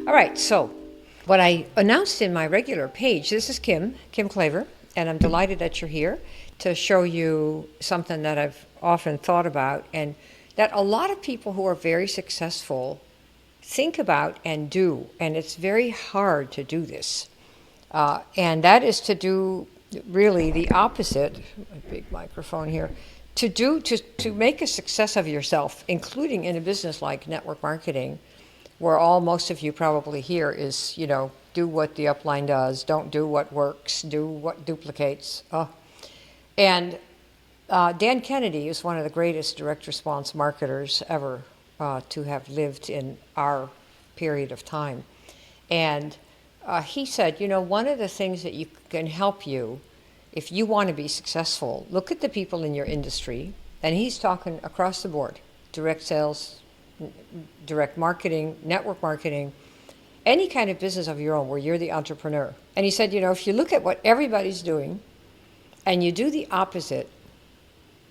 All right, so what I announced in my regular page, this is Kim Klaver, and I'm delighted that you're here to show you something that I've often thought about and that a lot of people who are very successful think about and do, and it's very hard to do this. And that is to do really the opposite, my big microphone here, to make a success of yourself, including in a business like network marketing, where all most of you probably hear is, do what the upline does, don't do what works, do what duplicates. And Dan Kennedy is one of the greatest direct response marketers ever to have lived in our period of time. And he said, one of the things that can help you if you want to be successful, look at the people in your industry, and he's talking across the board, direct sales, direct marketing, network marketing, any kind of business of your own where you're the entrepreneur. And he said, if you look at what everybody's doing and you do the opposite,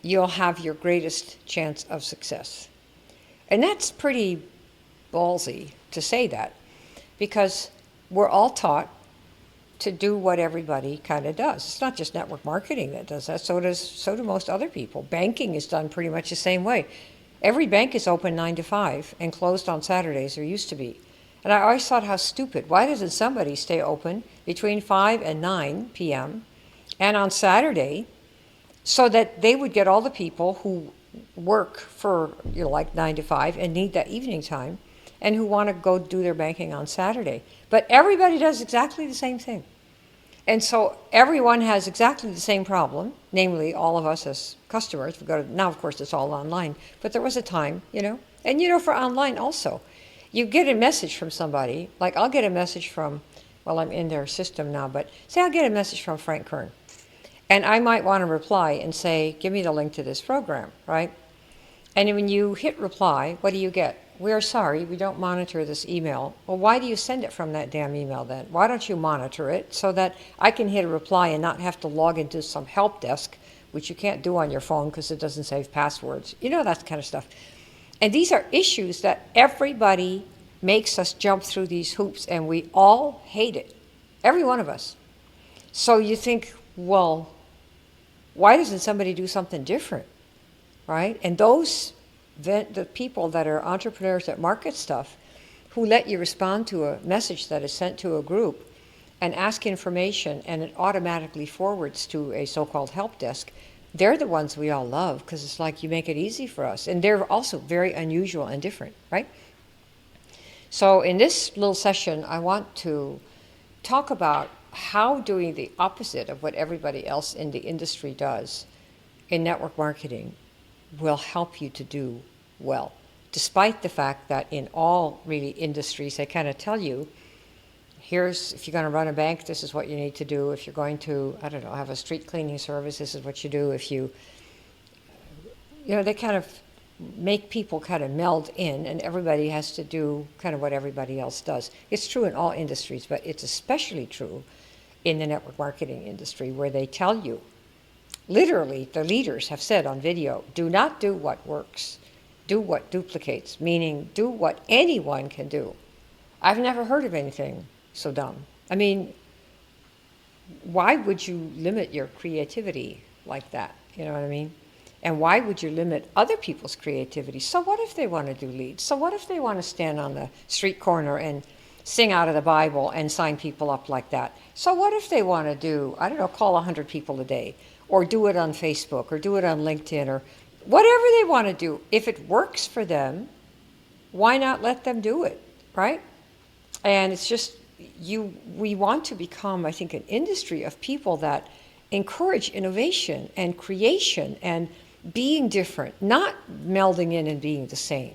you'll have your greatest chance of success. And that's pretty ballsy to say that, because we're all taught to do what everybody kind of does. It's not just network marketing that does that, so do most other people. Banking is done pretty much the same way. Every bank is open 9 to 5 and closed on Saturdays, or used to be. And I always thought, how stupid. Why doesn't somebody stay open between 5 and 9 p.m. and on Saturday so that they would get all the people who work for, like 9 to 5 and need that evening time and who want to go do their banking on Saturday. But everybody does exactly the same thing. And so everyone has exactly the same problem, namely all of us as customers. Now, of course, it's all online. But there was a time, and for online also, you get a message from somebody. Like I'll get a message from, well, I'm in their system now, but say I'll get a message from Frank Kern. And I might want to reply and say, give me the link to this program, right? And when you hit reply, what do you get? We're sorry, we don't monitor this email. Well, why do you send it from that damn email then? Why don't you monitor it so that I can hit a reply and not have to log into some help desk, which you can't do on your phone because it doesn't save passwords. That kind of stuff. And these are issues that everybody makes us jump through these hoops, and we all hate it. Every one of us. So you think, well, why doesn't somebody do something different, right? And the people that are entrepreneurs that market stuff, who let you respond to a message that is sent to a group and ask information, and it automatically forwards to a so-called help desk, they're the ones we all love, because it's like you make it easy for us. And they're also very unusual and different, right? So in this little session, I want to talk about how doing the opposite of what everybody else in the industry does in network marketing will help you to do well, despite the fact that in all really industries, they kind of tell you, if you're going to run a bank, this is what you need to do. If you're going to, have a street cleaning service, this is what you do. If they kind of make people kind of meld in, and everybody has to do kind of what everybody else does. It's true in all industries, but it's especially true in the network marketing industry, where they tell you, literally, the leaders have said on video, do not do what works. Do what duplicates, meaning do what anyone can do. I've never heard of anything so dumb. I mean, why would you limit your creativity like that? You know what I mean? And why would you limit other people's creativity? So what if they want to do leads? So what if they want to stand on the street corner and sing out of the Bible and sign people up like that? So what if they want to do, call 100 people a day, or do it on Facebook, or do it on LinkedIn, or whatever they want to do? If it works for them, why not let them do it, right? And it's just, we want to become, I think, an industry of people that encourage innovation and creation and being different, not melding in and being the same.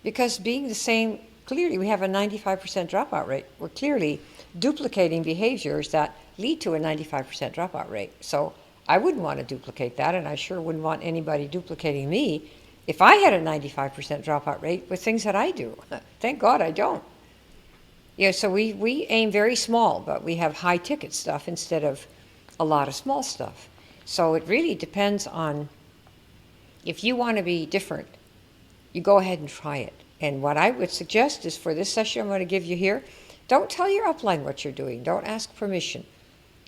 Because being the same, clearly we have a 95% dropout rate. We're clearly duplicating behaviors that lead to a 95% dropout rate. So I wouldn't want to duplicate that, and I sure wouldn't want anybody duplicating me if I had a 95% dropout rate with things that I do. Thank God I don't. So we aim very small, but we have high ticket stuff instead of a lot of small stuff. So it really depends on, if you want to be different, you go ahead and try it. And what I would suggest is for this session I'm going to give you here, don't tell your upline what you're doing. Don't ask permission.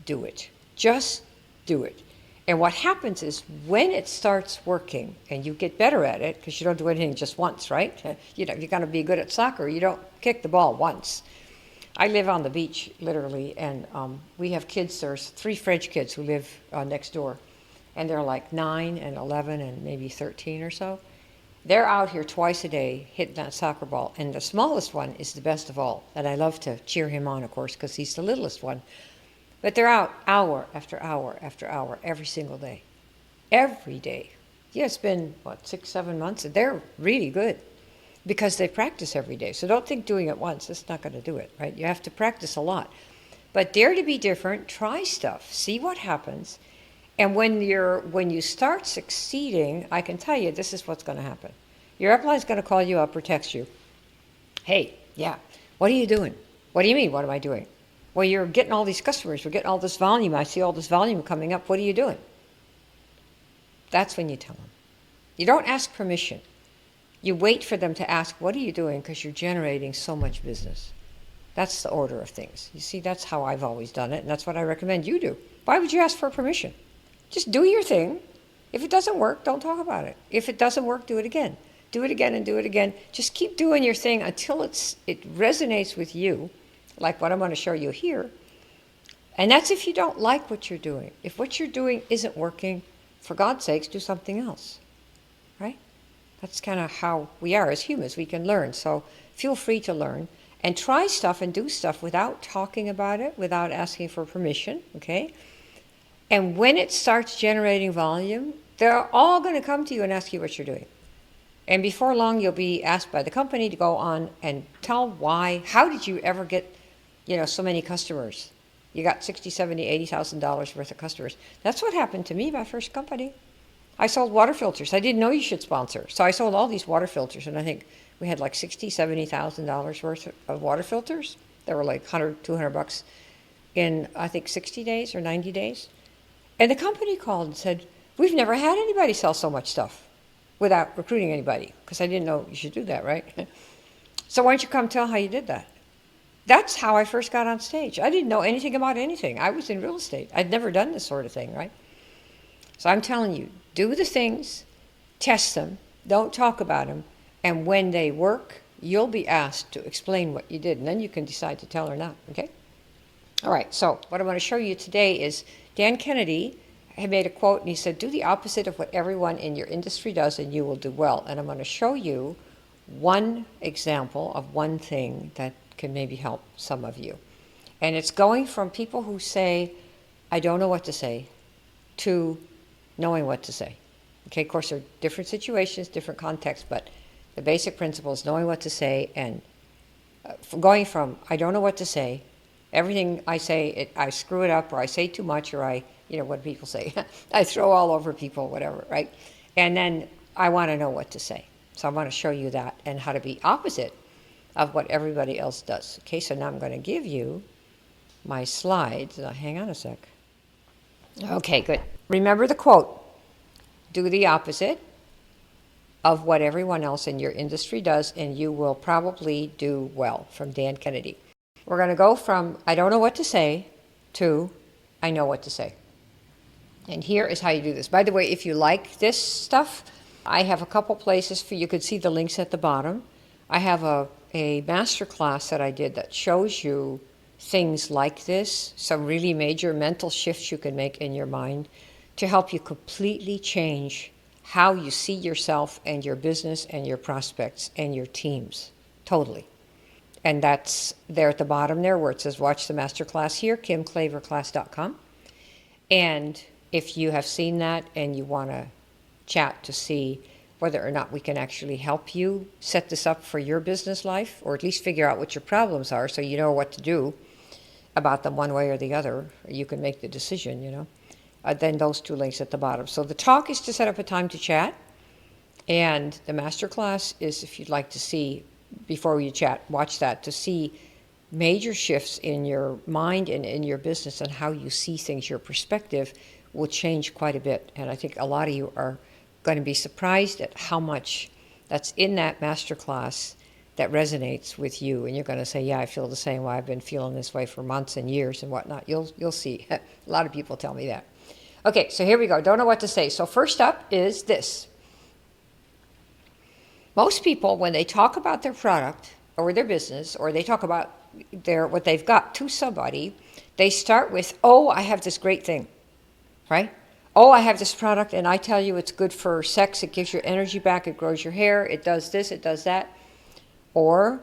Do it. Just do it. And what happens is when it starts working and you get better at it, because you don't do anything just once, right? You're going to be good at soccer. You don't kick the ball once. I live on the beach, literally, and we have kids. There's 3 French kids who live next door, and they're like 9 and 11 and maybe 13 or so. They're out here twice a day hitting that soccer ball, and the smallest one is the best of all, and I love to cheer him on, of course, because he's the littlest one. But they're out hour after hour after hour every single day. Every day. Yeah, it's been, 6, 7 months, and they're really good because they practice every day. So don't think doing it once, it's not going to do it, right? You have to practice a lot. But dare to be different, try stuff, see what happens. And when you start succeeding, I can tell you this is what's going to happen. Your upline is going to call you up or text you. Hey, yeah, what are you doing? What do you mean, what am I doing? Well, you're getting all these customers. We're getting all this volume. I see all this volume coming up. What are you doing? That's when you tell them. You don't ask permission. You wait for them to ask, what are you doing? Because you're generating so much business. That's the order of things. You see, that's how I've always done it, and that's what I recommend you do. Why would you ask for permission? Just do your thing. If it doesn't work, don't talk about it. If it doesn't work, do it again. Do it again and do it again. Just keep doing your thing until it resonates with you, like what I'm going to show you here. And that's if you don't like what you're doing. If what you're doing isn't working, for God's sakes, do something else, right? That's kind of how we are as humans. We can learn. So feel free to learn and try stuff and do stuff without talking about it, without asking for permission, okay? And when it starts generating volume, they're all going to come to you and ask you what you're doing. And before long, you'll be asked by the company to go on and tell why. How did you ever get, so many customers? You got $60,000, $70,000, $80,000 worth of customers. That's what happened to me, my first company. I sold water filters. I didn't know you should sponsor. So I sold all these water filters, and I think we had like $60,000, $70,000 worth of water filters. They were like $100, $200 in, I think, 60 days or 90 days. And the company called and said, we've never had anybody sell so much stuff without recruiting anybody, because I didn't know you should do that, right? So why don't you come tell how you did that? That's how I first got on stage. I didn't know anything about anything. I was in real estate. I'd never done this sort of thing, right? So I'm telling you, do the things, test them, don't talk about them, and when they work, you'll be asked to explain what you did, and then you can decide to tell or not, okay? All right, so what I want to show you today is Dan Kennedy had made a quote, and he said, do the opposite of what everyone in your industry does, and you will do well. And I'm going to show you one example of one thing that can maybe help some of you. And it's going from people who say, I don't know what to say, to knowing what to say. Okay, of course, there are different situations, different contexts, but the basic principle is knowing what to say, and going from, I don't know what to say, everything I say, I screw it up, or I say too much, or I, what people say, I throw all over people, whatever, right? And then I want to know what to say. So I want to show you that and how to be opposite of what everybody else does. Okay, so now I'm going to give you my slides. Hang on a sec. Okay, good. Remember the quote, do the opposite of what everyone else in your industry does, and you will probably do well, from Dan Kennedy. We're going to go from, I don't know what to say, to, I know what to say. And here is how you do this. By the way, if you like this stuff, I have a couple places for you could see the links at the bottom. I have a master class that I did that shows you things like this, some really major mental shifts you can make in your mind to help you completely change how you see yourself and your business and your prospects and your teams, totally. And that's there at the bottom there where it says watch the master class here, kimklaverclass.com. And if you have seen that and you want to chat to see whether or not we can actually help you set this up for your business life, or at least figure out what your problems are so you know what to do about them one way or the other, you can make the decision, then those two links at the bottom. So the talk is to set up a time to chat, and the masterclass is, if you'd like to see, before you chat, watch that to see major shifts in your mind and in your business and how you see things. Your perspective will change quite a bit, and I think a lot of you are going to be surprised at how much that's in that masterclass that resonates with you, and you're going to say, yeah, I feel the same way. I've been feeling this way for months and years and whatnot. You'll see. A lot of people tell me that. Okay, so here we go. Don't know what to say. So first up is this. Most people, when they talk about their product or their business, or they talk about what they've got to somebody, they start with, oh, I have this great thing, right? Oh, I have this product, and I tell you it's good for sex. It gives your energy back. It grows your hair. It does this. It does that. Or,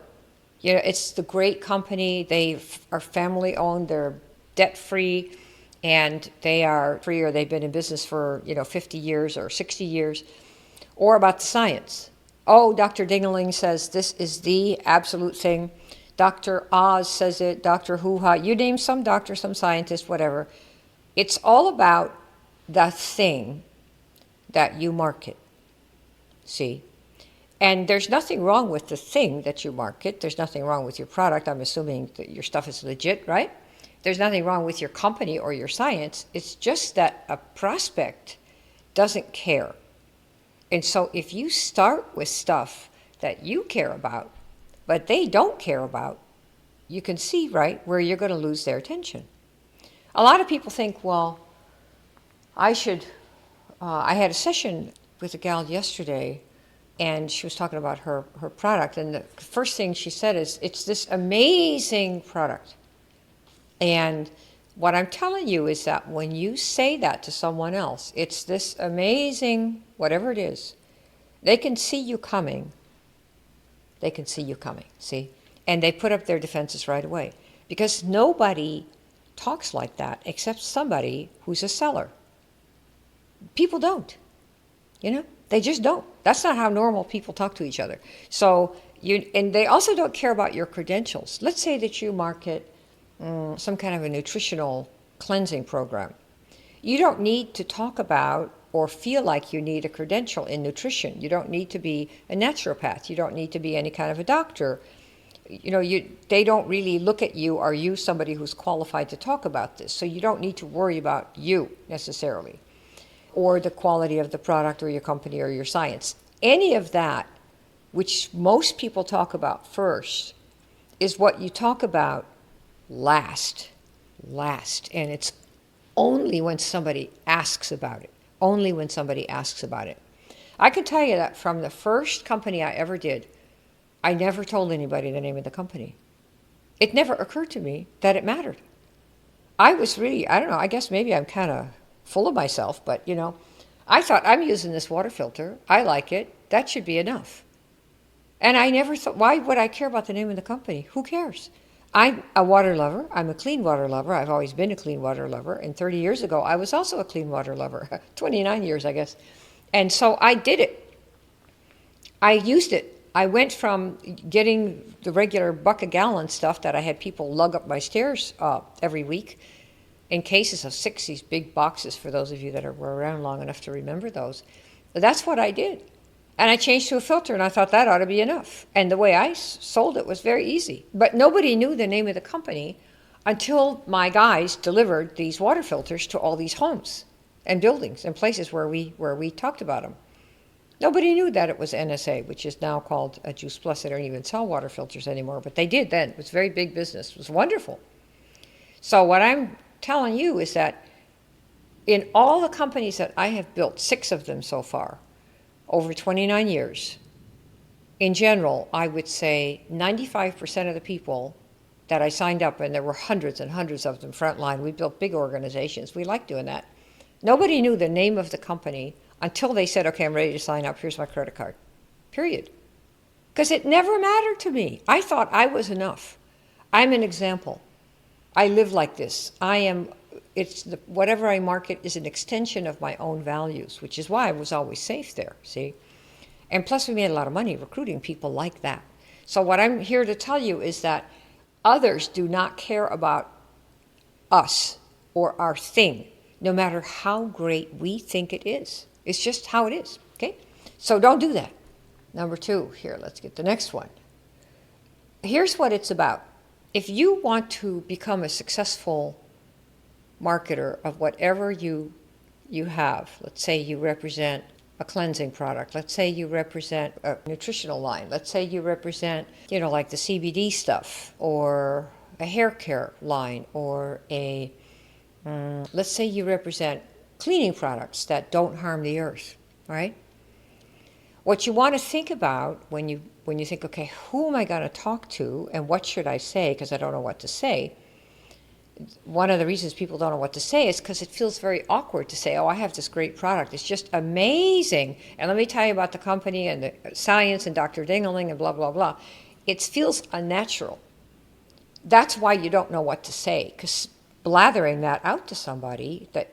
it's the great company. They are family-owned. They're debt-free, and they are free, or they've been in business for, 50 years or 60 years. Or about the science. Oh, Dr. Dingaling says this is the absolute thing. Dr. Oz says it. Dr. Hoo-Ha. You name some doctor, some scientist, whatever. It's all about the thing that you market. See? And there's nothing wrong with the thing that you market. There's nothing wrong with your product. I'm assuming that your stuff is legit, right? There's nothing wrong with your company or your science. It's just that a prospect doesn't care. And so if you start with stuff that you care about, but they don't care about, you can see, right, where you're going to lose their attention. A lot of people think, well, I had a session with a gal yesterday, and she was talking about her product, and the first thing she said is, it's this amazing product. And what I'm telling you is that when you say that to someone else, it's this amazing, whatever it is, they can see you coming. They can see you coming, see? And they put up their defenses right away. Because nobody talks like that except somebody who's a seller. People don't, they just don't. That's not how normal people talk to each other. So and they also don't care about your credentials. Let's say that you market some kind of a nutritional cleansing program. You don't need to talk about or feel like you need a credential in nutrition. You don't need to be a naturopath. You don't need to be any kind of a doctor. They don't really look at you, are you somebody who's qualified to talk about this? So you don't need to worry about you necessarily, or the quality of the product or your company or your science. Any of that, which most people talk about first, is what you talk about last. And it's only when somebody asks about it. Only when somebody asks about it. I can tell you that from the first company I ever did, I never told anybody the name of the company. It never occurred to me that it mattered. I was really, I don't know, I guess maybe I'm kind of full of myself, but I thought, I'm using this water filter. I like it. That should be enough. And I never thought, why would I care about the name of the company? Who cares? I'm a water lover. I'm a clean water lover. I've always been a clean water lover. And 30 years ago, I was also a clean water lover. 29 years, I guess. And so I did it. I used it. I went from getting the regular buck-a-gallon stuff that I had people lug up my stairs every week in cases of 6, these big boxes, for those of you that were around long enough to remember those. But that's what I did. And I changed to a filter, and I thought that ought to be enough. And the way I sold it was very easy. But nobody knew the name of the company until my guys delivered these water filters to all these homes and buildings and places where we talked about them. Nobody knew that it was NSA, which is now called Juice Plus. They don't even sell water filters anymore, but they did then. It was very big business. It was wonderful. So what I'm telling you is that in all the companies that I have built, 6 of them so far, over 29 years, in general, I would say 95% of the people that I signed up, and there were hundreds and hundreds of them frontline, we built big organizations. We like doing that. Nobody knew the name of the company until they said, okay, I'm ready to sign up. Here's my credit card. Period. Because it never mattered to me. I thought I was enough. I'm an example. I live like this. Whatever I market is an extension of my own values, which is why I was always safe there, see? And plus we made a lot of money recruiting people like that. So what I'm here to tell you is that others do not care about us or our thing, no matter how great we think it is. It's just how it is, okay? So don't do that. Number 2, here, let's get the next one. Here's what it's about. If you want to become a successful marketer of whatever you have, let's say you represent a cleansing product. Let's say you represent a nutritional line. Let's say you represent, like the CBD stuff, or a hair care line, or let's say you represent cleaning products that don't harm the earth, right? What you want to think about when you think, okay, who am I going to talk to and what should I say, because I don't know what to say. One of the reasons people don't know what to say is because it feels very awkward to say, oh, I have this great product. It's just amazing. And let me tell you about the company and the science and Dr. Dingeling and blah, blah, blah. It feels unnatural. That's why you don't know what to say, because blathering that out to somebody that,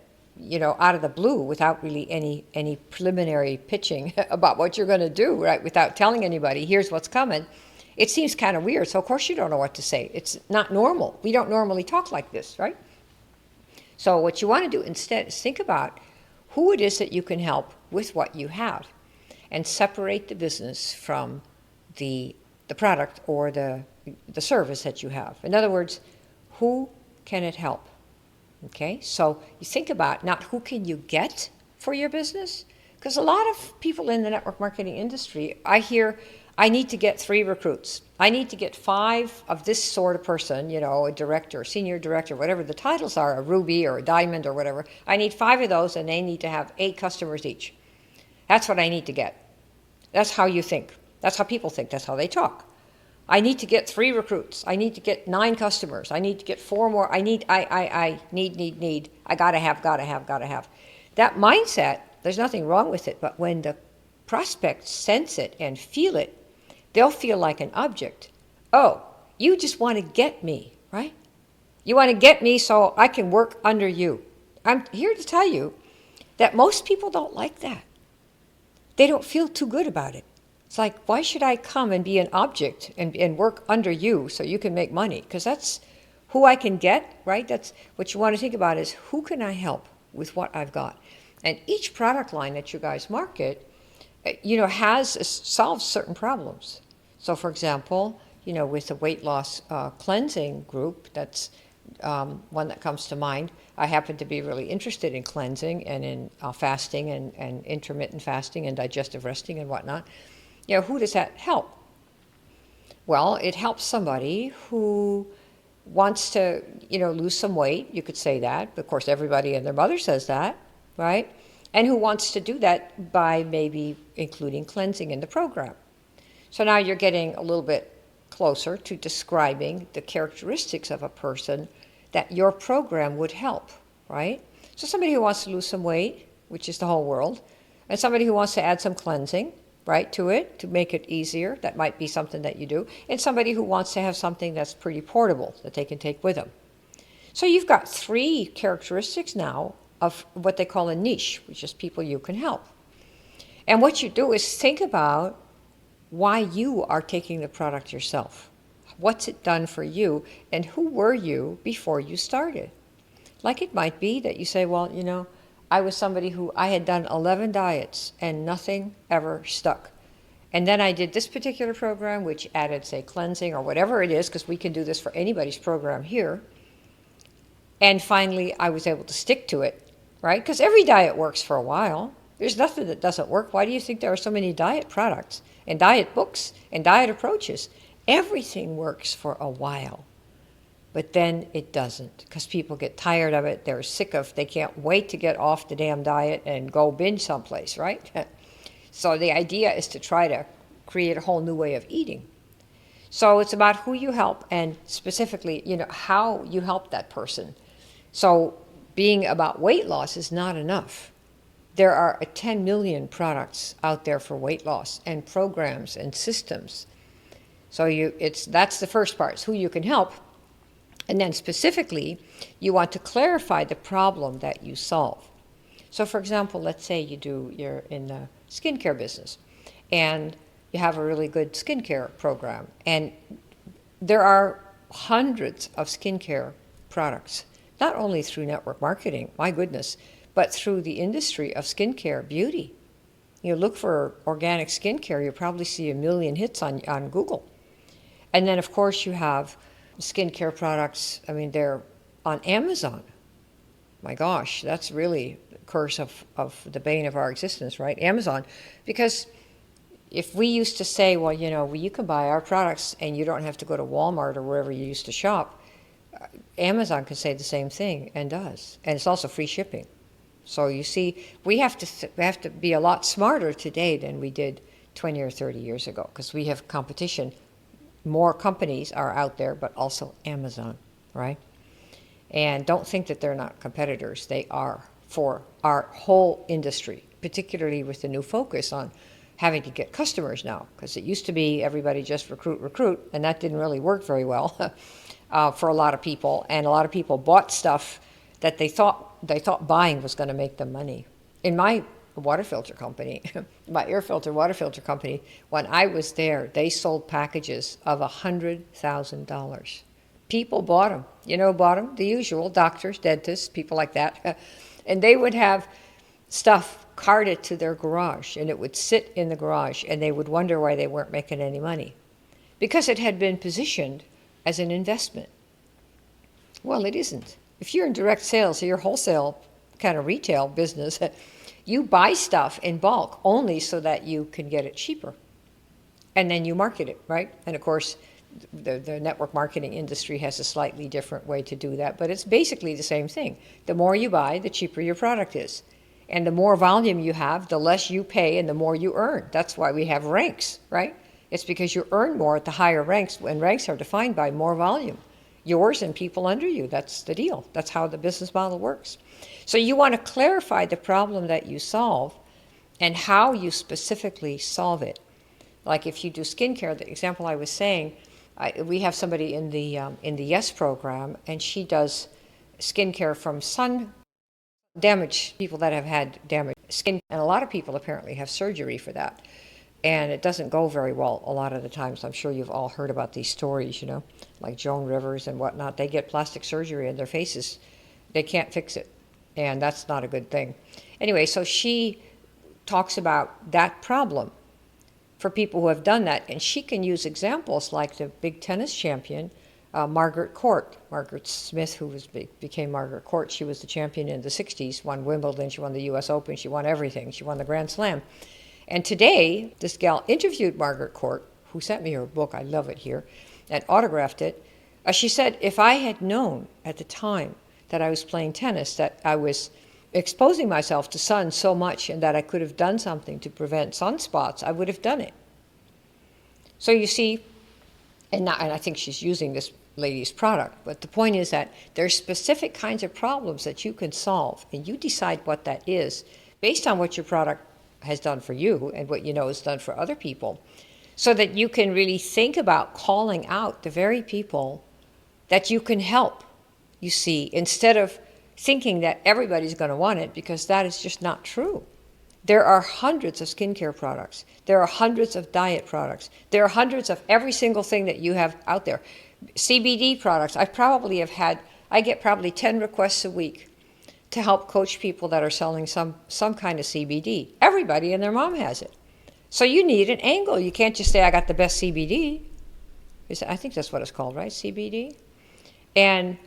out of the blue, without really any preliminary pitching about what you're going to do, right, without telling anybody, here's what's coming, it seems kind of weird. So, of course, you don't know what to say. It's not normal. We don't normally talk like this, right? So what you want to do instead is think about who it is that you can help with what you have, and separate the business from the product or the service that you have. In other words, who can it help? Okay, so you think about not who can you get for your business, because a lot of people in the network marketing industry, I hear, I need to get 3 recruits. I need to get 5 of this sort of person, a director, senior director, whatever the titles are, a ruby or a diamond or whatever. I need 5 of those, and they need to have 8 customers each. That's what I need to get. That's how you think. That's how people think. That's how they talk. I need to get 3 recruits. I need to get 9 customers. I need to get 4 more. I need. I gotta have. That mindset, there's nothing wrong with it, but when the prospects sense it and feel it, they'll feel like an object. Oh, you just want to get me, right? You want to get me so I can work under you. I'm here to tell you that most people don't like that. They don't feel too good about it. It's like, why should I come and be an object and work under you so you can make money? Because that's who I can get, right? That's what you want to think about, is who can I help with what I've got? And each product line that you guys market, solves certain problems. So, for example, with the weight loss cleansing group, that's one that comes to mind. I happen to be really interested in cleansing and in fasting and intermittent fasting and digestive resting and whatnot. Who does that help? Well, it helps somebody who wants to, lose some weight. You could say that. Of course, everybody and their mother says that, right? And who wants to do that by maybe including cleansing in the program. So now you're getting a little bit closer to describing the characteristics of a person that your program would help, right? So somebody who wants to lose some weight, which is the whole world, and somebody who wants to add some cleansing, right, to it, to make it easier, that might be something that you do, and somebody who wants to have something that's pretty portable that they can take with them. So you've got 3 characteristics now of what they call a niche, which is people you can help. And what you do is think about why you are taking the product yourself. What's it done for you, and who were you before you started? Like, it might be that you say, well, I was somebody who, I had done 11 diets and nothing ever stuck. And then I did this particular program, which added, say, cleansing or whatever it is, because we can do this for anybody's program here. And finally, I was able to stick to it, right? Because every diet works for a while. There's nothing that doesn't work. Why do you think there are so many diet products and diet books and diet approaches? Everything works for a while. But then it doesn't, because people get tired of it. They're sick of, they can't wait to get off the damn diet and go binge someplace, right? So the idea is to try to create a whole new way of eating. So it's about who you help, and specifically, how you help that person. So being about weight loss is not enough. There are 10 million products out there for weight loss, and programs and systems. So that's the first part, is who you can help. And then specifically, you want to clarify the problem that you solve. So for example, let's say you're in the skincare business and you have a really good skincare program. And there are hundreds of skincare products, not only through network marketing, my goodness, but through the industry of skincare beauty. Look for organic skincare, you'll probably see 1 million hits on Google. And then of course you have skincare products, they're on Amazon. my gosh, that's really the curse of the bane of our existence, right? Amazon. Because if we used to say, well, you can buy our products and you don't have to go to Walmart or wherever you used to shop, Amazon can say the same thing and does. And it's also free shipping. So you see, we have to be a lot smarter today than we did 20 or 30 years ago, because we have competition. More companies are out there, but also Amazon, right? And don't think that they're not competitors. They are for our whole industry, particularly with the new focus on having to get customers now, because it used to be everybody just recruit, and that didn't really work very well for a lot of people. And a lot of people bought stuff that they thought buying was going to make them money. In my water filter company, my water filter company, when I was there, they sold packages of $100,000. People bought them. Bought them, the usual, doctors, dentists, people like that. And they would have stuff carted to their garage, and it would sit in the garage, and they would wonder why they weren't making any money. Because it had been positioned as an investment. Well, it isn't. If you're in direct sales or you're wholesale kind of retail business, you buy stuff in bulk only so that you can get it cheaper. And then you market it, right? And of course, the network marketing industry has a slightly different way to do that, but it's basically the same thing. The more you buy, the cheaper your product is. And the more volume you have, the less you pay and the more you earn. That's why we have ranks, right? It's because you earn more at the higher ranks, and ranks are defined by more volume. Yours and people under you, that's the deal. That's how the business model works. So you want to clarify the problem that you solve and how you specifically solve it. Like if you do skincare, the example I was saying, we have somebody in the YES program, and she does skincare from sun damage, people that have had damaged skin, and a lot of people apparently have surgery for that. And it doesn't go very well a lot of the times. I'm sure you've all heard about these stories, like Joan Rivers and whatnot. They get plastic surgery in their faces. They can't fix it, and that's not a good thing. Anyway, so she talks about that problem for people who have done that, and she can use examples like the big tennis champion, Margaret Court. Margaret Smith, who became Margaret Court, she was the champion in the 60s, won Wimbledon, she won the US Open, she won everything. She won the Grand Slam. And today, this gal interviewed Margaret Court, who sent me her book, I love it here, and autographed it. She said, if I had known at the time that I was playing tennis, that I was exposing myself to sun so much and that I could have done something to prevent sunspots, I would have done it. So you see, and I think she's using this lady's product, but the point is that there's specific kinds of problems that you can solve, and you decide what that is based on what your product has done for you and what is done for other people, so that you can really think about calling out the very people that you can help, you see, instead of thinking that everybody's going to want it, because that is just not true. There are hundreds of skincare products. There are hundreds of diet products. There are hundreds of every single thing that you have out there. CBD products, I get probably 10 requests a week to help coach people that are selling some kind of CBD. Everybody and their mom has it. So you need an angle. You can't just say, I got the best CBD. I think that's what it's called, right? CBD? And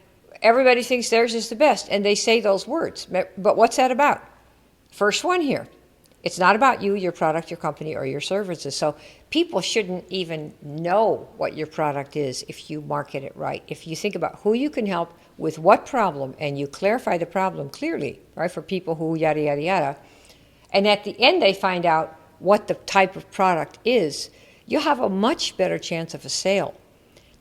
everybody thinks theirs is the best, and they say those words. But what's that about? First one here. It's not about you, your product, your company, or your services. So people shouldn't even know what your product is if you market it right. If you think about who you can help with what problem, and you clarify the problem clearly, right, for people who yada, yada, yada, and at the end they find out what the type of product is, you'll have a much better chance of a sale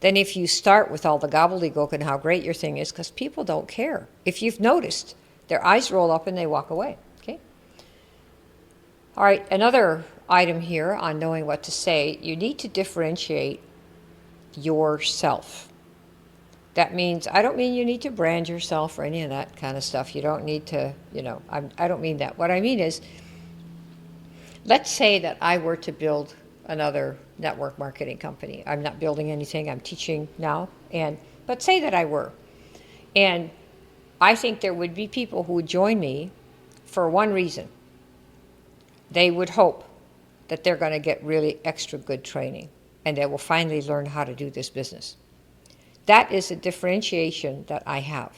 than if you start with all the gobbledygook and how great your thing is, because people don't care. If you've noticed, their eyes roll up and they walk away. Okay. All right, another item here on knowing what to say, you need to differentiate yourself. That means, I don't mean you need to brand yourself or any of that kind of stuff. You don't need to, I don't mean that. What I mean is, let's say that I were to build another network marketing company. I'm not building anything, I'm teaching now, but say that I were. And I think there would be people who would join me for one reason. They would hope that they're going to get really extra good training and they will finally learn how to do this business. That is a differentiation that I have.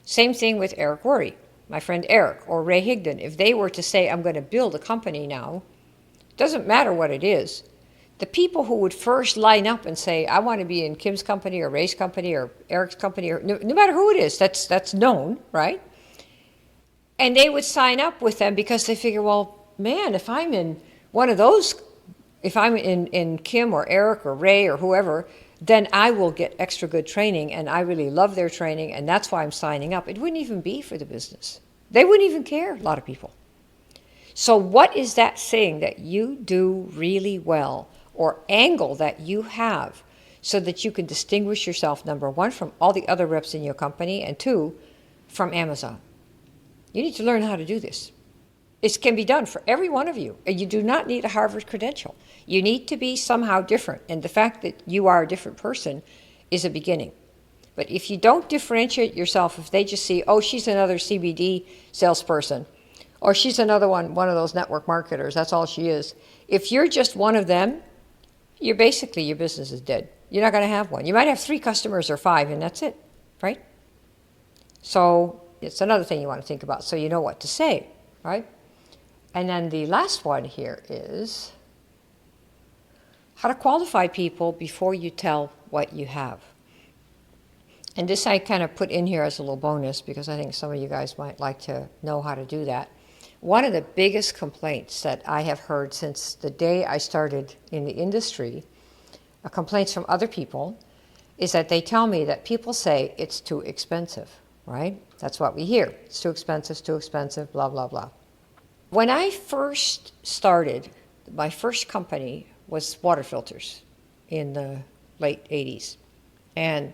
Same thing with Eric Worre, my friend Eric, or Ray Higdon. If they were to say, I'm going to build a company now, doesn't matter what it is. The people who would first line up and say, I want to be in Kim's company or Ray's company or Eric's company, or no matter who it is, that's known, right? And they would sign up with them because they figure, well, man, if I'm in one of those, if I'm in Kim or Eric or Ray or whoever, then I will get extra good training, and I really love their training, and that's why I'm signing up. It wouldn't even be for the business. They wouldn't even care, a lot of people. So what is that thing that you do really well, or angle that you have, so that you can distinguish yourself, number one, from all the other reps in your company, and two, from Amazon? You need to learn how to do this. It can be done for every one of you. And you do not need a Harvard credential. You need to be somehow different. And the fact that you are a different person is a beginning. But if you don't differentiate yourself, if they just see, oh, she's another CBD salesperson, or she's another one of those network marketers, that's all she is. If you're just one of them, your business is dead. You're not going to have one. You might have 3 customers or 5, and that's it, right? So it's another thing you want to think about, so you know what to say, right? And then the last one here is how to qualify people before you tell what you have. And this I kind of put in here as a little bonus because I think some of you guys might like to know how to do that. One of the biggest complaints that I have heard since the day I started in the industry, complaints from other people, is that they tell me that people say it's too expensive, right? That's what we hear. It's too expensive, blah, blah, blah. When I first started, my first company was water filters in the late 80s. And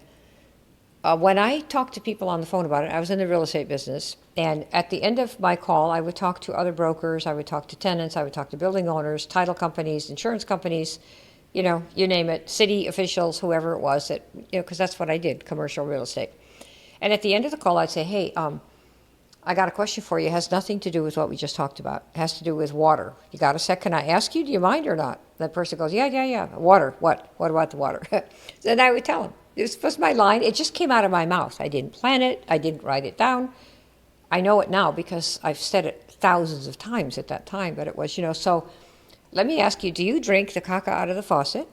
when I talked to people on the phone about it, I was in the real estate business. And at the end of my call, I would talk to other brokers, I would talk to tenants, I would talk to building owners, title companies, insurance companies, you name it, city officials, whoever it was, that, because that's what I did, commercial real estate. And at the end of the call, I'd say, hey, I got a question for you. It has nothing to do with what we just talked about. It has to do with water. You got a sec? Can I ask you? Do you mind or not? That person goes, yeah. Water. What? What about the water? Then I would tell them. This was my line. It just came out of my mouth. I didn't plan it. I didn't write it down. I know it now because I've said it thousands of times at that time. But it was, so let me ask you, do you drink the caca out of the faucet?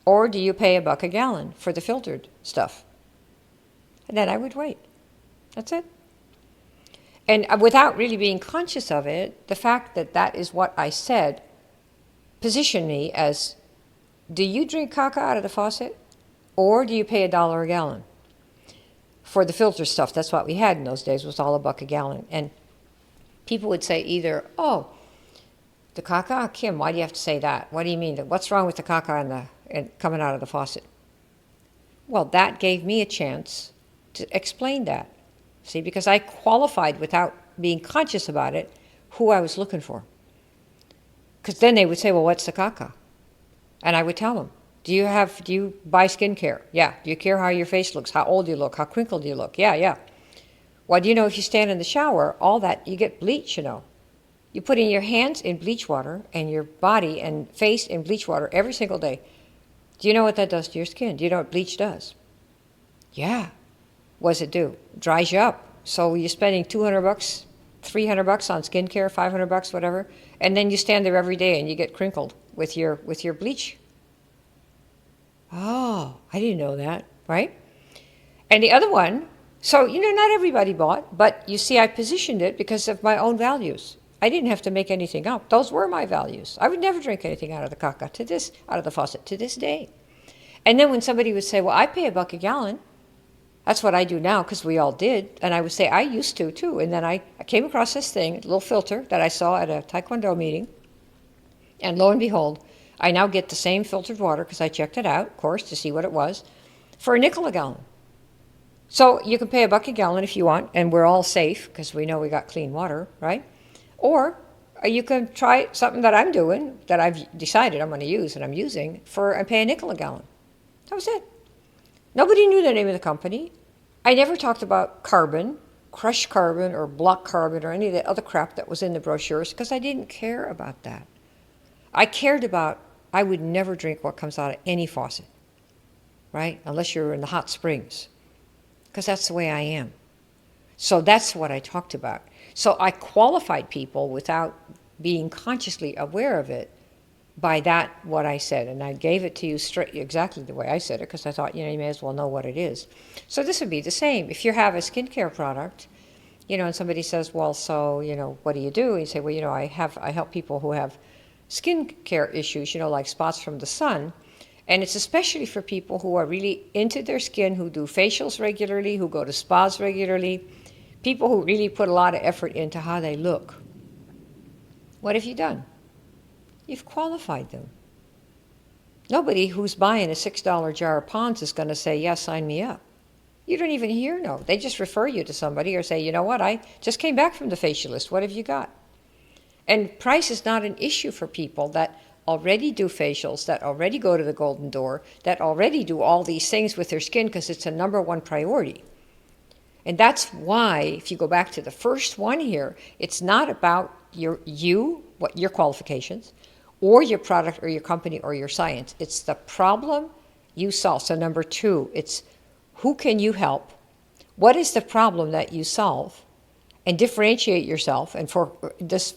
Or do you pay $1 a gallon for the filtered stuff? And then I would wait. That's it. And without really being conscious of it, the fact that that is what I said positioned me as, do you drink caca out of the faucet? Or do you pay $1 a gallon? For the filter stuff, that's what we had in those days, was all $1 a gallon. And people would say either, oh, the caca, Kim, why do you have to say that? What do you mean? What's wrong with the caca and coming out of the faucet? Well, that gave me a chance to explain that. See, because I qualified without being conscious about it, who I was looking for. Because then they would say, well, what's the caca? And I would tell them, do you buy skincare? Yeah. Do you care how your face looks? How old you look? How crinkled you look? Yeah. Well, if you stand in the shower, all that, you get bleach, You put in your hands in bleach water and your body and face in bleach water every single day. Do you know what that does to your skin? Do you know what bleach does? Yeah. What does it do? It dries you up. So you're spending $200, $300 on skincare, $500, whatever, and then you stand there every day and you get crinkled with your bleach. Oh, I didn't know that, right? And the other one, so, not everybody bought, but you see, I positioned it because of my own values. I didn't have to make anything up. Those were my values. I would never drink anything out of the caca out of the faucet to this day. And then when somebody would say, well, I pay $1 a gallon, that's what I do now because we all did. And I would say, I used to too. And then I came across this thing, a little filter that I saw at a Taekwondo meeting. And lo and behold, I now get the same filtered water because I checked it out, of course, to see what it was, for $0.05 a gallon. So you can pay $1 a gallon if you want, and we're all safe because we know we got clean water, right? Or you can try something that I'm doing that I've decided I'm going to use and I'm using and pay $0.05 a gallon. That was it. Nobody knew the name of the company. I never talked about carbon, crushed carbon or block carbon or any of the other crap that was in the brochures because I didn't care about that. I cared about, I would never drink what comes out of any faucet, right? Unless you're in the hot springs, because that's the way I am. So that's what I talked about. So I qualified people without being consciously aware of it by that, what I said. And I gave it to you straight, exactly the way I said it, because I thought, you may as well know what it is. So this would be the same. If you have a skincare product, and somebody says, well, so, what do you do? And you say, well, I help people who have skincare issues, like spots from the sun. And it's especially for people who are really into their skin, who do facials regularly, who go to spas regularly, people who really put a lot of effort into how they look. What have you done? You've qualified them. Nobody who's buying a $6 jar of Pond's is going to say, yes, sign me up. You don't even hear no. They just refer you to somebody or say, you know what, I just came back from the facialist. What have you got? And price is not an issue for people that already do facials, that already go to the Golden Door, that already do all these things with their skin, because it's a number one priority. And that's why, if you go back to the first one here, it's not about what your qualifications, or your product, or your company, or your science. It's the problem you solve. So number 2, it's who can you help? What is the problem that you solve? And differentiate yourself. And for this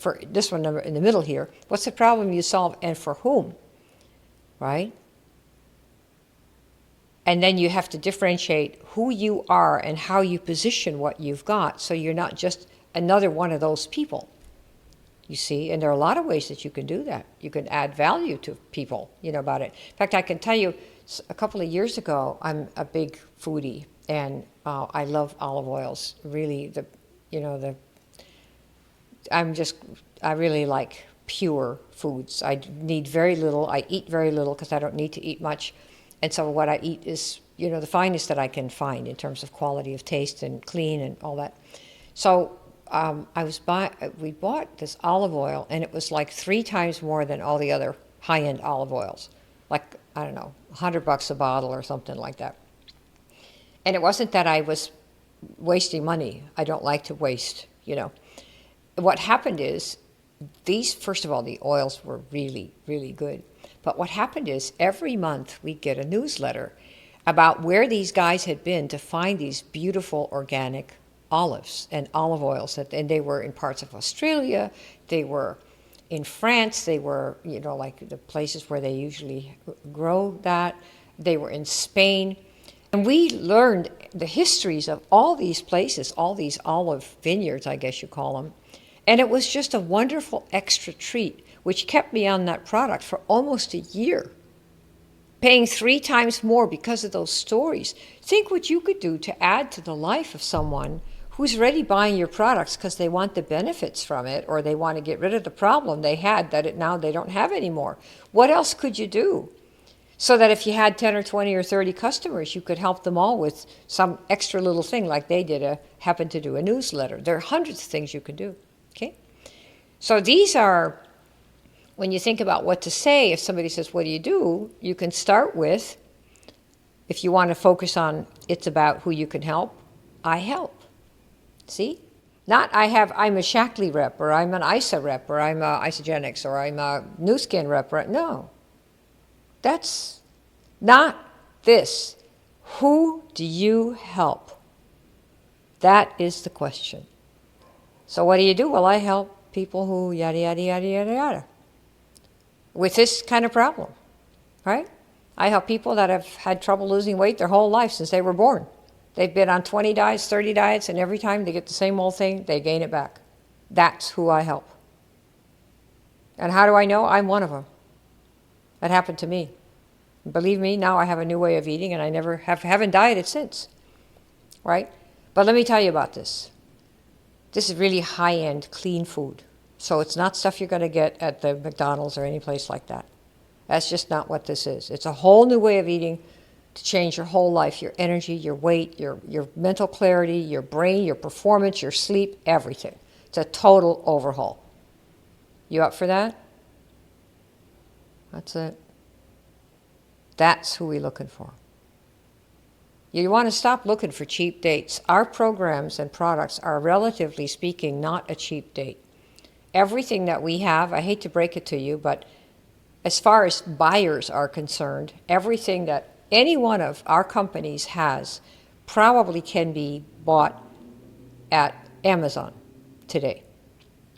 one in the middle here, what's the problem you solve and for whom? Right? And then you have to differentiate who you are and how you position what you've got, so you're not just another one of those people. You see, and there are a lot of ways that you can do that. You can add value to people, about it. In fact, I can tell you, a couple of years ago, I'm a big foodie, and I love olive oils. Really, I really like pure foods. I need very little. I eat very little because I don't need to eat much. And so what I eat is, the finest that I can find in terms of quality of taste and clean and all that. So we bought this olive oil, and it was like 3 times more than all the other high-end olive oils. Like, I don't know, $100 a bottle or something like that. And it wasn't that I was wasting money. I don't like to waste, What happened is, first of all, the oils were really, really good. But what happened is, every month we'd get a newsletter about where these guys had been to find these beautiful organic olives and olive oils. And they were in parts of Australia, they were in France, they were, like the places where they usually grow that. They were in Spain. And we learned the histories of all these places, all these olive vineyards, I guess you call them. And it was just a wonderful extra treat, which kept me on that product for almost a year, paying 3 times more because of those stories. Think what you could do to add to the life of someone who's already buying your products because they want the benefits from it, or they want to get rid of the problem they had that now they don't have anymore. What else could you do? So that if you had 10 or 20 or 30 customers, you could help them all with some extra little thing, like they did happen to do a newsletter. There are hundreds of things you can do. Okay? So these are, when you think about what to say, if somebody says, what do? You can start with, if you want to focus on it's about who you can help, I help. See? Not I'm a Shaklee rep, or I'm an ISA rep, or I'm a Isogenics, or I'm a New Skin rep. No. That's not this. Who do you help? That is the question. So what do? Well, I help people who yada, yada, yada, yada, yada, with this kind of problem, right? I help people that have had trouble losing weight their whole life since they were born. They've been on 20 diets, 30 diets, and every time they get the same old thing, they gain it back. That's who I help. And how do I know? I'm one of them. That happened to me. Believe me, now I have a new way of eating, and I haven't dieted since, right? But let me tell you about this. This is really high-end, clean food. So it's not stuff you're going to get at the McDonald's or any place like that. That's just not what this is. It's a whole new way of eating to change your whole life, your energy, your weight, your mental clarity, your brain, your performance, your sleep, everything. It's a total overhaul. You up for that? That's it. That's who we're looking for. You want to stop looking for cheap dates. Our programs and products are, relatively speaking, not a cheap date. Everything that we have, I hate to break it to you, but as far as buyers are concerned, everything that any one of our companies has probably can be bought at Amazon today.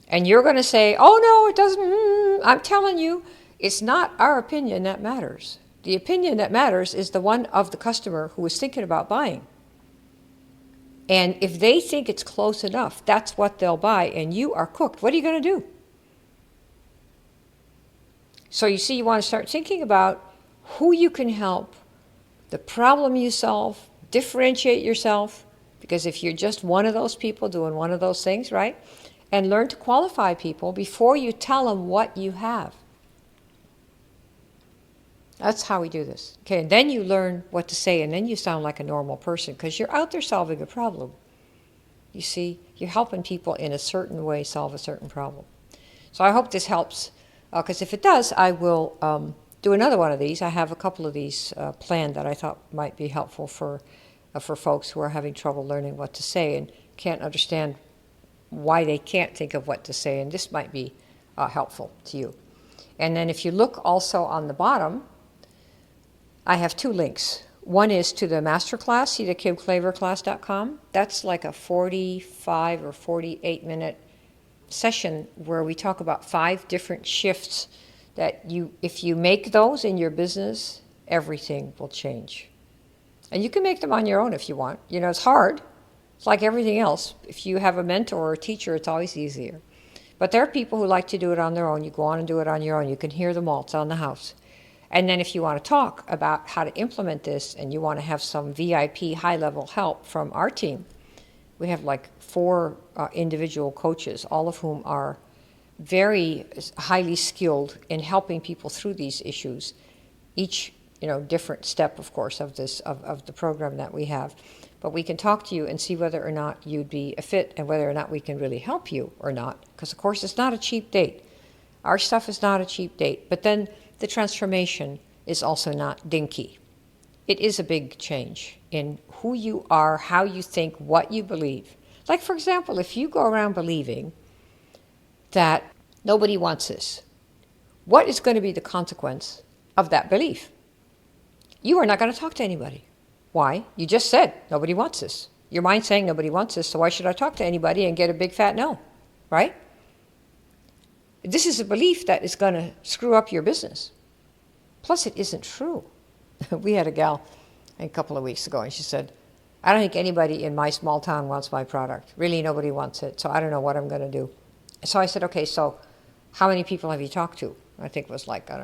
And you're going to say, oh, no, it doesn't. I'm telling you, it's not our opinion that matters. The opinion that matters is the one of the customer who is thinking about buying. And if they think it's close enough, that's what they'll buy, and you are cooked. What are you going to do? So you see, you want to start thinking about who you can help, the problem you solve, differentiate yourself, because if you're just one of those people doing one of those things, right? And learn to qualify people before you tell them what you have. That's how we do this. Okay, and then you learn what to say, and then you sound like a normal person because you're out there solving a problem. You see, you're helping people in a certain way solve a certain problem. So I hope this helps, because if it does, I will do another one of these. I have a couple of these planned that I thought might be helpful for folks who are having trouble learning what to say and can't understand why they can't think of what to say, and this might be helpful to you. And then if you look also on the bottom, I have 2 links. One is to the masterclass, see the KimKlaverClass.com. That's like a 45 or 48 minute session where we talk about 5 different shifts that if you make those in your business, everything will change. And you can make them on your own if you want. You know, it's hard. It's like everything else. If you have a mentor or a teacher, it's always easier. But there are people who like to do it on their own. You go on and do it on your own. You can hear them all. It's on the house. And then if you want to talk about how to implement this and you want to have some VIP high-level help from our team, we have like 4 individual coaches, all of whom are very highly skilled in helping people through these issues. Each, different step, of course, of the program that we have. But we can talk to you and see whether or not you'd be a fit and whether or not we can really help you or not. Because, of course, it's not a cheap date. Our stuff is not a cheap date. But then the transformation is also not dinky. It is a big change in who you are, how you think, what you believe. Like, for example, if you go around believing that nobody wants this, what is going to be the consequence of that belief? You are not going to talk to anybody. Why? You just said nobody wants this. Your mind's saying nobody wants this, so why should I talk to anybody and get a big fat no, right? This is a belief that is going to screw up your business. Plus, it isn't true. We had a gal a couple of weeks ago, and she said, I don't think anybody in my small town wants my product. Really, nobody wants it, so I don't know what I'm going to do. So I said, okay, so how many people have you talked to? I think it was like, 8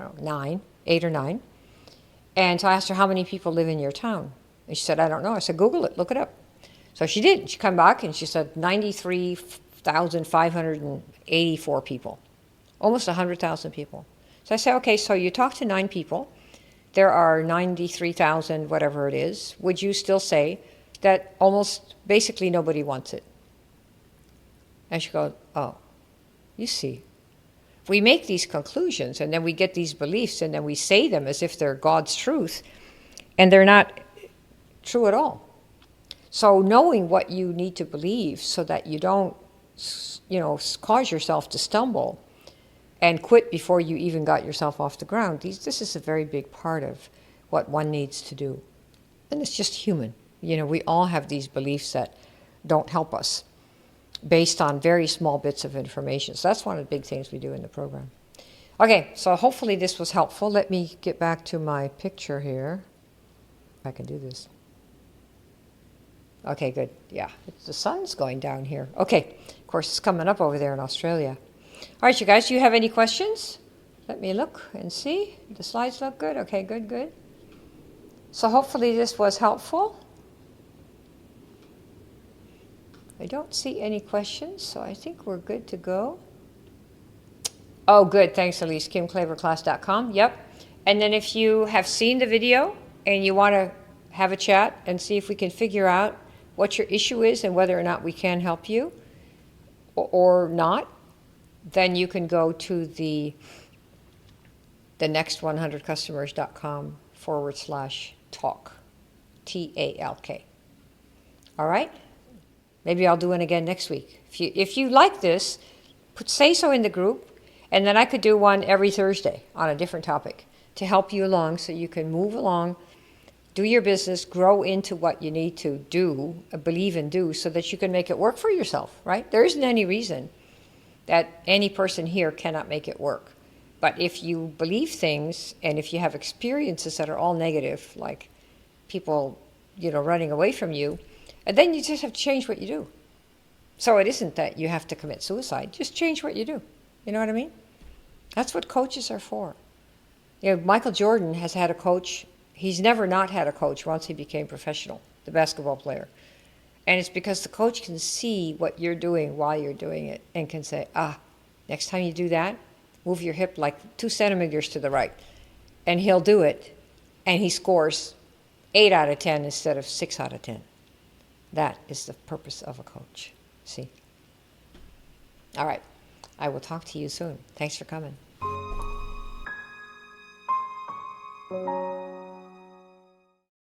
or 9. And so I asked her, how many people live in your town? And she said, I don't know. I said, Google it, look it up. So she did. She came back and she said 93,584 people, almost 100,000 people. So I said, okay, so you talked to 9 people. There are 93,000, whatever it is. Would you still say that almost basically nobody wants it? And she goes, oh, you see. We make these conclusions and then we get these beliefs and then we say them as if they're God's truth, and they're not true at all. So knowing what you need to believe so that you don't, cause yourself to stumble and quit before you even got yourself off the ground, this is a very big part of what one needs to do. And it's just human. We all have these beliefs that don't help us based on very small bits of information. So that's one of the big things we do in the program. Okay, so hopefully this was helpful. Let me get back to my picture here. I can do this. Okay, good. Yeah, the sun's going down here. Okay, of course, it's coming up over there in Australia. All right, you guys, do you have any questions? Let me look and see. The slides look good. Okay, good. So hopefully this was helpful. I don't see any questions, so I think we're good to go. Oh, good. Thanks, Elise. KimKlaverClass.com. Yep. And then if you have seen the video and you want to have a chat and see if we can figure out what your issue is and whether or not we can help you or not, then you can go to the next100customers.com/talk, TALK. All right? Maybe I'll do it again next week. If you like this, say so in the group, and then I could do one every Thursday on a different topic to help you along so you can move along do your business, grow into what you need to do, believe and do, so that you can make it work for yourself, right? There isn't any reason that any person here cannot make it work. But if you believe things and if you have experiences that are all negative, like people, running away from you, and then you just have to change what you do. So it isn't that you have to commit suicide. Just change what you do. You know what I mean? That's what coaches are for. Michael Jordan has had a coach. He's never not had a coach once he became professional, the basketball player. And it's because the coach can see what you're doing while you're doing it and can say, next time you do that, move your hip like 2 centimeters to the right. And he'll do it. And he scores 8 out of 10 instead of 6 out of 10. That is the purpose of a coach. See? All right. I will talk to you soon. Thanks for coming.